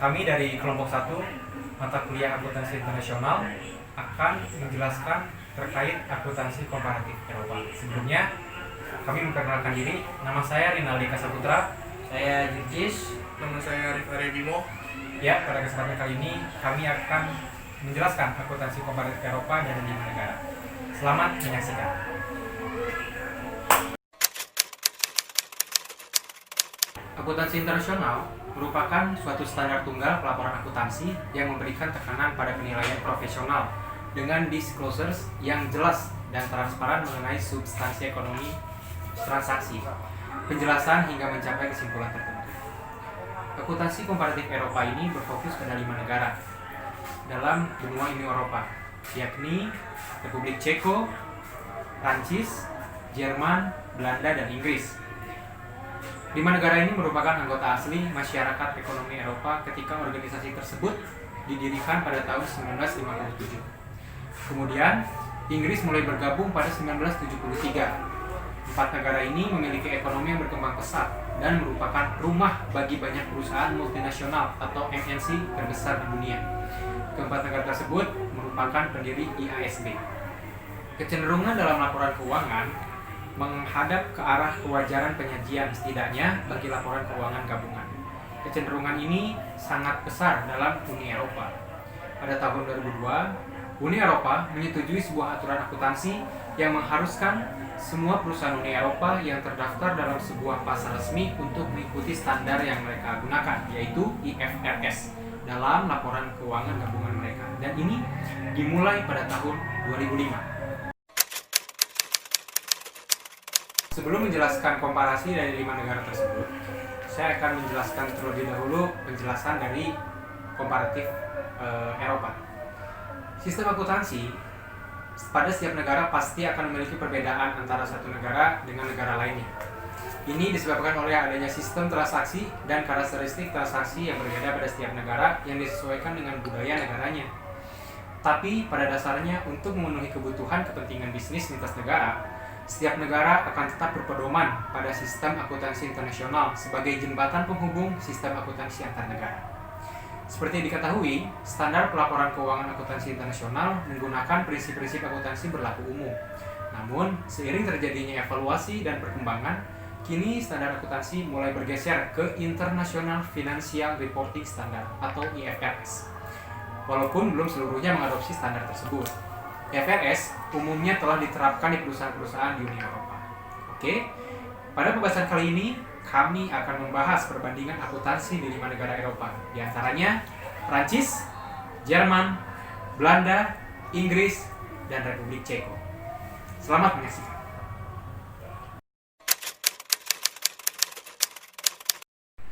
Kami dari kelompok 1 mata kuliah akuntansi internasional akan menjelaskan terkait akuntansi komparatif Eropa. Sebelumnya kami memperkenalkan diri. Nama saya Rinaldi Kasaputra. Saya Jurgis. Nama saya Arif Arebimo. Ya, pada kesempatan kali ini kami akan menjelaskan akuntansi komparatif Eropa dari 5 negara. Selamat menyaksikan. Akuntansi internasional merupakan suatu standar tunggal pelaporan akuntansi yang memberikan tekanan pada penilaian profesional dengan disclosures yang jelas dan transparan mengenai substansi ekonomi transaksi, penjelasan hingga mencapai kesimpulan tertentu. Akuntansi komparatif Eropa ini berfokus pada 5 negara dalam benua Uni Eropa, yakni Republik Ceko, Prancis, Jerman, Belanda, dan Inggris. 5 negara ini merupakan anggota asli masyarakat ekonomi Eropa ketika organisasi tersebut didirikan pada tahun 1957. Kemudian, Inggris mulai bergabung pada 1973. 4 negara ini memiliki ekonomi yang berkembang pesat dan merupakan rumah bagi banyak perusahaan multinasional atau MNC terbesar di dunia. Keempat negara tersebut merupakan pendiri IASB. Kecenderungan dalam laporan keuangan menghadap ke arah kewajaran penyajian setidaknya bagi laporan keuangan gabungan. Kecenderungan ini sangat besar dalam Uni Eropa. Pada tahun 2002, Uni Eropa menyetujui sebuah aturan akuntansi yang mengharuskan semua perusahaan Uni Eropa yang terdaftar dalam sebuah pasar resmi untuk mengikuti standar yang mereka gunakan, yaitu IFRS, dalam laporan keuangan gabungan mereka. Dan ini dimulai pada tahun 2005. Sebelum menjelaskan komparasi dari 5 negara tersebut, saya akan menjelaskan terlebih dahulu penjelasan dari komparatif Eropa. Sistem akuntansi pada setiap negara pasti akan memiliki perbedaan antara satu negara dengan negara lainnya. Ini disebabkan oleh adanya sistem transaksi dan karakteristik transaksi yang berbeda pada setiap negara yang disesuaikan dengan budaya negaranya. Tapi pada dasarnya untuk memenuhi kebutuhan kepentingan bisnis lintas negara, setiap negara akan tetap berpedoman pada sistem akuntansi internasional sebagai jembatan penghubung sistem akuntansi antar negara. Seperti diketahui, standar pelaporan keuangan akuntansi internasional menggunakan prinsip-prinsip akuntansi berlaku umum. Namun, seiring terjadinya evaluasi dan perkembangan, kini standar akuntansi mulai bergeser ke International Financial Reporting Standard atau IFRS. Walaupun belum seluruhnya mengadopsi standar tersebut, IFRS umumnya telah diterapkan di perusahaan-perusahaan di Uni Eropa. Oke, pada pembahasan kali ini kami akan membahas perbandingan akuntansi di 5 negara Eropa, di antaranya Prancis, Jerman, Belanda, Inggris, dan Republik Ceko. Selamat menyaksikan.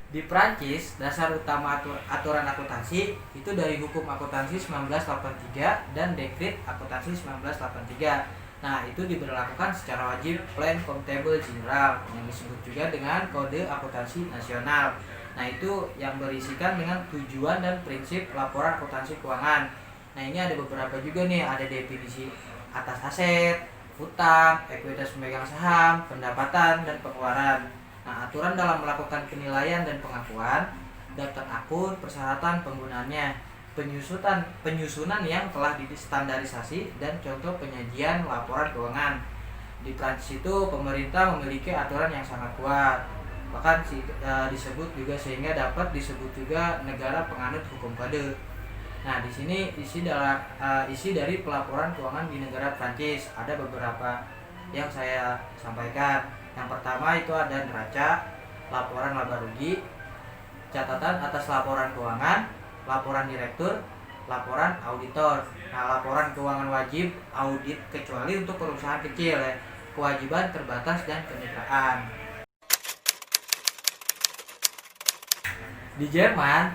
Di Prancis, dasar utama aturan akuntansi itu dari Hukum Akuntansi 1983 dan Dekret Akuntansi 1983. Nah, itu diberlakukan secara wajib Plan Comptable General yang disebut juga dengan Kode Akuntansi Nasional. Nah, itu yang berisikan dengan tujuan dan prinsip laporan akuntansi keuangan. Nah, ini ada beberapa juga nih, ada definisi atas aset, hutang, ekuitas pemegang saham, pendapatan, dan pengeluaran. Nah, aturan dalam melakukan penilaian dan pengakuan, daftar akun, persyaratan penggunaannya, penyusunan yang telah distandarisasi, dan contoh penyajian laporan keuangan. Di Prancis itu pemerintah memiliki aturan yang sangat kuat, bahkan disebut juga sehingga dapat disebut juga negara penganut hukum kode. Nah, di sini isi dari pelaporan keuangan di negara Prancis ada beberapa yang saya sampaikan. Yang pertama itu ada neraca, laporan laba rugi, catatan atas laporan keuangan, laporan direktur, laporan auditor. Nah, laporan keuangan wajib audit kecuali untuk perusahaan kecil ya. Kewajiban terbatas dan kemitraan. Di Jerman,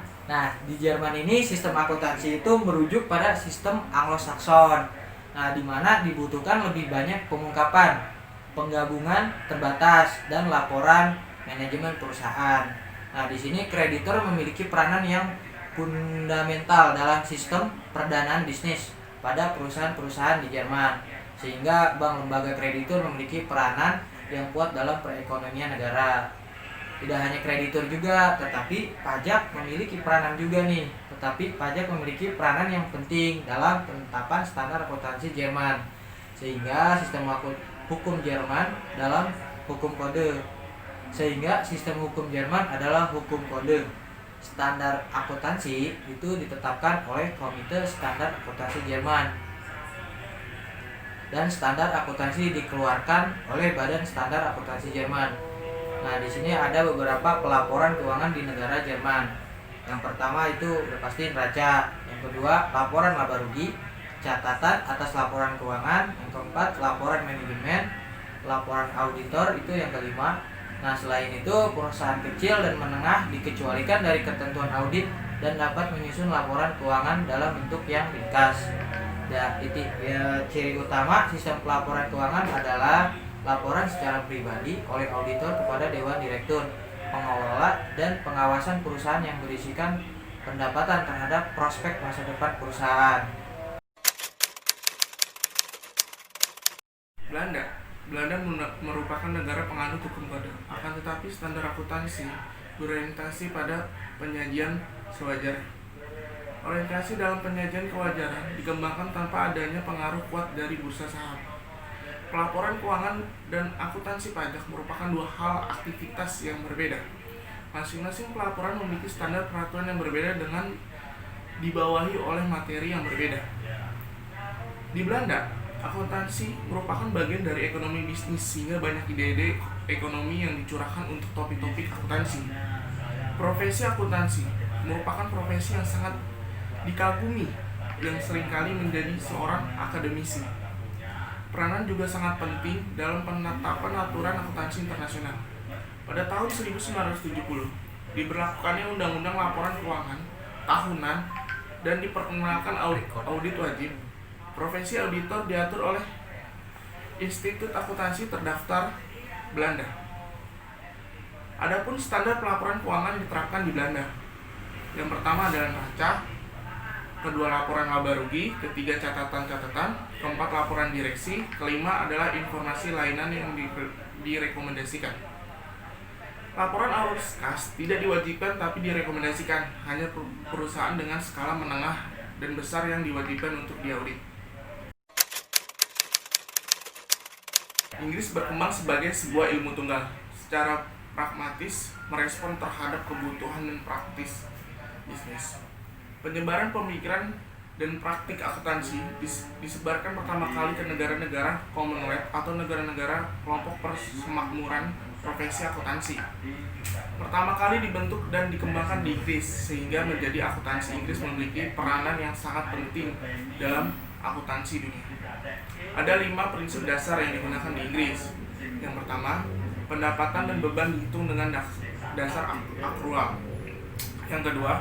di Jerman ini sistem akuntansi itu merujuk pada sistem Anglo-Saxon. Nah, di mana dibutuhkan lebih banyak pengungkapan, penggabungan terbatas, dan laporan manajemen perusahaan. Nah, di sini kreditor memiliki peranan yang fundamental dalam sistem perdanaan bisnis pada perusahaan-perusahaan di Jerman, sehingga bank lembaga kreditur memiliki peranan yang kuat dalam perekonomian negara. Tidak hanya kreditur juga, tetapi pajak memiliki peranan juga nih. Tetapi pajak memiliki peranan yang penting dalam penetapan standar akuntansi Jerman. Sehingga sistem hukum Jerman dalam hukum kode. Sehingga sistem hukum Jerman adalah hukum kode. Standar akuntansi itu ditetapkan oleh Komite Standar Akuntansi Jerman. Dan standar akuntansi dikeluarkan oleh Badan Standar Akuntansi Jerman. Nah, di sini ada beberapa pelaporan keuangan di negara Jerman. Yang pertama itu udah pasti neraca. Yang kedua, laporan laba rugi, catatan atas laporan keuangan. Yang keempat, laporan manajemen, laporan auditor itu yang kelima. Nah, selain itu, perusahaan kecil dan menengah dikecualikan dari ketentuan audit dan dapat menyusun laporan keuangan dalam bentuk yang ringkas. Ciri utama sistem pelaporan keuangan adalah laporan secara pribadi oleh auditor kepada Dewan Direktur, pengelola, dan pengawasan perusahaan yang berisikan pendapatan terhadap prospek masa depan perusahaan. Belanda merupakan negara penganut hukum kode, akan tetapi standar akuntansi berorientasi pada penyajian sewajarnya. Orientasi dalam penyajian kewajaran dikembangkan tanpa adanya pengaruh kuat dari bursa saham. Pelaporan keuangan dan akuntansi pajak merupakan dua hal aktivitas yang berbeda. Masing-masing pelaporan memiliki standar peraturan yang berbeda dengan dibawahi oleh materi yang berbeda. Di Belanda, akuntansi merupakan bagian dari ekonomi bisnis sehingga banyak ide-ide ekonomi yang dicurahkan untuk topik-topik akuntansi. Profesi akuntansi merupakan profesi yang sangat dikagumi yang seringkali menjadi seorang akademisi. Peranan juga sangat penting dalam penetapan aturan akuntansi internasional. Pada tahun 1970, diberlakukannya Undang-Undang Laporan Keuangan Tahunan dan diperkenalkan audit wajib. Profesi auditor diatur oleh Institut Akuntansi terdaftar Belanda. Adapun standar pelaporan keuangan diterapkan di Belanda. Yang pertama adalah neraca, kedua laporan laba rugi, ketiga catatan-catatan, keempat laporan direksi, kelima adalah informasi lainan yang direkomendasikan. Laporan arus kas tidak diwajibkan tapi direkomendasikan, hanya perusahaan dengan skala menengah dan besar yang diwajibkan untuk diaudit. Inggris berkembang sebagai sebuah ilmu tunggal, secara pragmatis merespon terhadap kebutuhan dan praktis bisnis. Penyebaran pemikiran dan praktik akuntansi disebarkan pertama kali ke negara-negara Commonwealth atau negara-negara kelompok persemakmuran profesi akuntansi. Pertama kali dibentuk dan dikembangkan di Inggris, sehingga menjadi akuntansi Inggris memiliki peranan yang sangat penting dalam akuntansi dunia. Ada 5 prinsip dasar yang digunakan di Inggris. Yang pertama, pendapatan dan beban dihitung dengan dasar akrual. Yang kedua,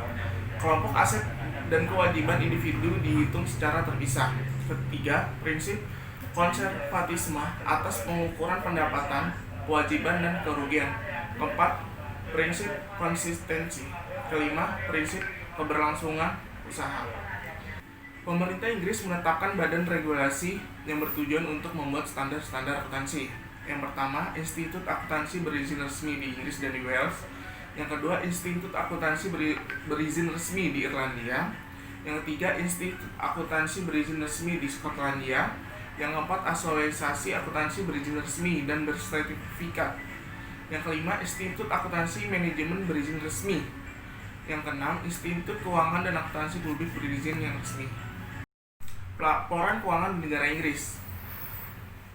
kelompok aset dan kewajiban individu dihitung secara terpisah. Ketiga, prinsip konservatisme atas pengukuran pendapatan, kewajiban, dan kerugian. Keempat, prinsip konsistensi. Kelima, prinsip keberlangsungan usaha. Pemerintah Inggris menetapkan badan regulasi yang bertujuan untuk membuat standar-standar akuntansi. Yang pertama, Institut Akuntansi berizin resmi di Inggris dan di Wales. Yang kedua, Institut Akuntansi berizin resmi di Irlandia. Yang ketiga, Institut Akuntansi berizin resmi di Skotlandia. Yang keempat, Asosiasi Akuntansi berizin resmi dan bersertifikat. Yang kelima, Institut Akuntansi Manajemen berizin resmi. Yang keenam, Institut Keuangan dan Akuntansi Publik berizin yang resmi. Pelaporan keuangan di negara Inggris.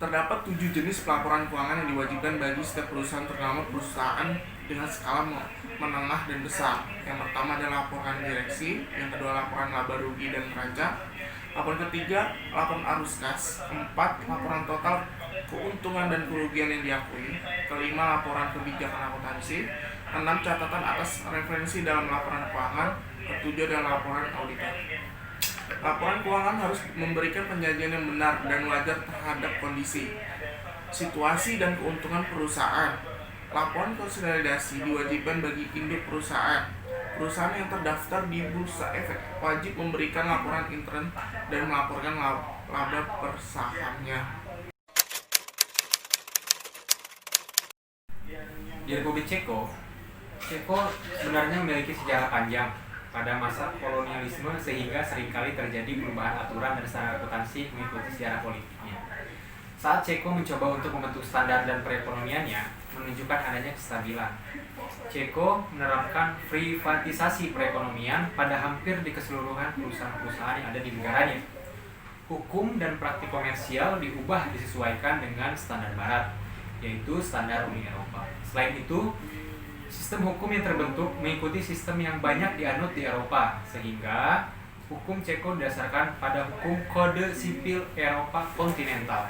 Terdapat 7 jenis pelaporan keuangan yang diwajibkan bagi setiap perusahaan, terutama perusahaan dengan skala menengah dan besar. Yang pertama adalah laporan direksi, yang kedua laporan laba rugi dan neraca, laporan ketiga laporan arus kas, keempat laporan total keuntungan dan kerugian yang diakui, kelima laporan kebijakan akuntansi, keenam catatan atas referensi dalam laporan keuangan, ketujuh adalah laporan auditor. Laporan keuangan harus memberikan penyajian yang benar dan wajar terhadap kondisi, situasi, dan keuntungan perusahaan. Laporan konsolidasi diwajibkan bagi induk perusahaan. Perusahaan yang terdaftar di Bursa Efek wajib memberikan laporan intern dan melaporkan laba per sahamnya. Di Republik Ceko, Ceko sebenarnya memiliki sejarah panjang pada masa kolonialisme sehingga seringkali terjadi perubahan aturan dan standar akuntansi mengikuti sejarah politiknya. Saat Ceko mencoba untuk membentuk standar dan perekonomiannya menunjukkan adanya kestabilan, Ceko menerapkan privatisasi perekonomian pada hampir di keseluruhan perusahaan-perusahaan yang ada di negaranya. Hukum dan praktik komersial diubah disesuaikan dengan standar barat, yaitu standar Uni Eropa. Selain itu, sistem hukum yang terbentuk mengikuti sistem yang banyak dianut di Eropa, sehingga hukum Ceko didasarkan pada hukum Kode Sipil Eropa Kontinental.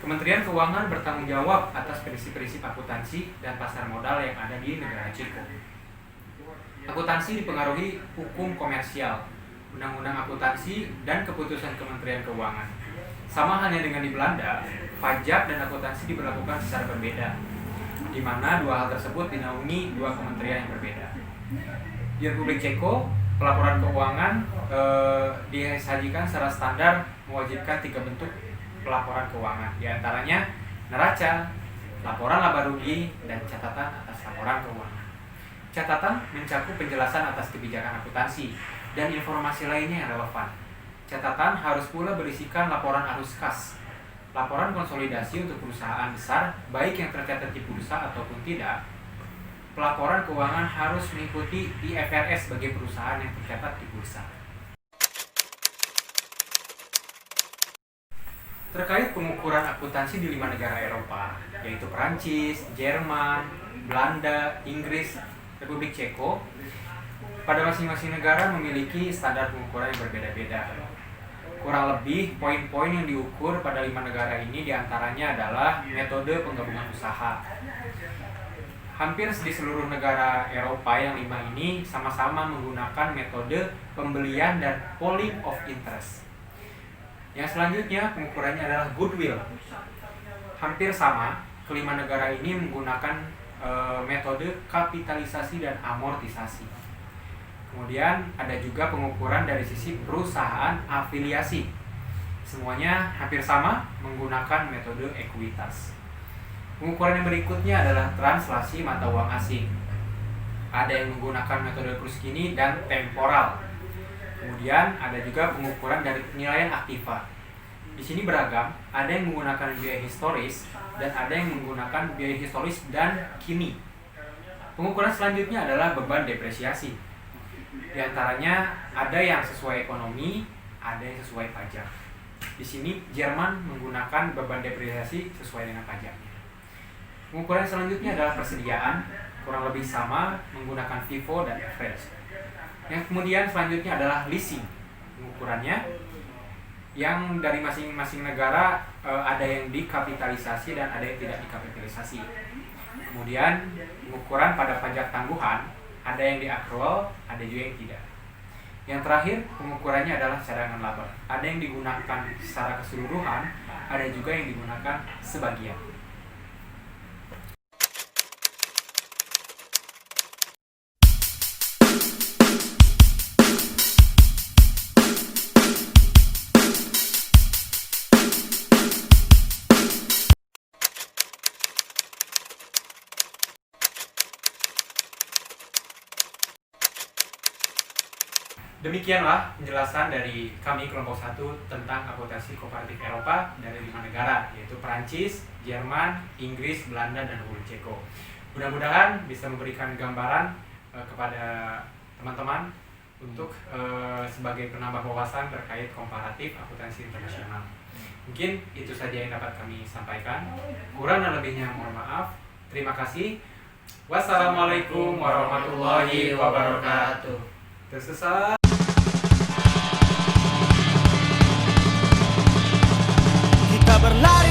Kementerian Keuangan bertanggung jawab atas prinsip-prinsip akuntansi dan pasar modal yang ada di negara Ceko. Akuntansi dipengaruhi hukum komersial, undang-undang akuntansi, dan keputusan Kementerian Keuangan. Sama halnya dengan di Belanda, pajak dan akuntansi diberlakukan secara berbeda, di mana dua hal tersebut dinaungi dua kementerian yang berbeda. Di Republik Ceko, pelaporan keuangan disajikan secara standar mewajibkan 3 bentuk pelaporan keuangan, di antaranya neraca, laporan laba rugi, dan catatan atas laporan keuangan. Catatan mencakup penjelasan atas kebijakan akuntansi dan informasi lainnya yang relevan. Catatan harus pula berisikan laporan arus kas, laporan konsolidasi untuk perusahaan besar, baik yang tercatat di bursa ataupun tidak. Pelaporan keuangan harus mengikuti IFRS bagi perusahaan yang tercatat di bursa. Terkait pengukuran akuntansi di 5 negara Eropa, yaitu Perancis, Jerman, Belanda, Inggris, Republik Ceko, pada masing-masing negara memiliki standar pengukuran yang berbeda-beda. Kurang lebih poin-poin yang diukur pada 5 negara ini diantaranya adalah metode penggabungan usaha. Hampir di seluruh negara Eropa yang 5 ini sama-sama menggunakan metode pembelian dan pooling of interest. Yang selanjutnya pengukurannya adalah goodwill. Hampir sama, kelima negara ini menggunakan metode kapitalisasi dan amortisasi. Kemudian ada juga pengukuran dari sisi perusahaan afiliasi. Semuanya hampir sama menggunakan metode ekuitas. Pengukuran yang berikutnya adalah translasi mata uang asing. Ada yang menggunakan metode Kruskini dan temporal. Kemudian ada juga pengukuran dari penilaian aktiva. Di sini beragam, ada yang menggunakan biaya historis dan ada yang menggunakan biaya historis dan kini. Pengukuran selanjutnya adalah beban depresiasi. Di antaranya ada yang sesuai ekonomi, ada yang sesuai pajak. Di sini Jerman menggunakan beban depresiasi sesuai dengan pajaknya. Pengukuran selanjutnya adalah persediaan, kurang lebih sama menggunakan FIFO dan average. Yang kemudian selanjutnya adalah leasing. Pengukurannya yang dari masing-masing negara ada yang dikapitalisasi dan ada yang tidak dikapitalisasi. Kemudian pengukuran pada pajak tangguhan, ada yang di-accrual, ada juga yang tidak. Yang terakhir pengukurannya adalah cadangan laba. Ada yang digunakan secara keseluruhan, ada juga yang digunakan sebagian. Demikianlah penjelasan dari kami kelompok 1 tentang akuntansi kooperatif Eropa dari 5 negara, yaitu Perancis, Jerman, Inggris, Belanda, dan Republik Ceko. Mudah-mudahan bisa memberikan gambaran kepada teman-teman untuk sebagai penambah wawasan terkait komparatif akuntansi internasional. Mungkin itu saja yang dapat kami sampaikan. Kurang dan lebihnya mohon maaf. Terima kasih. Wassalamualaikum warahmatullahi wabarakatuh. Tersesat. Kita berlari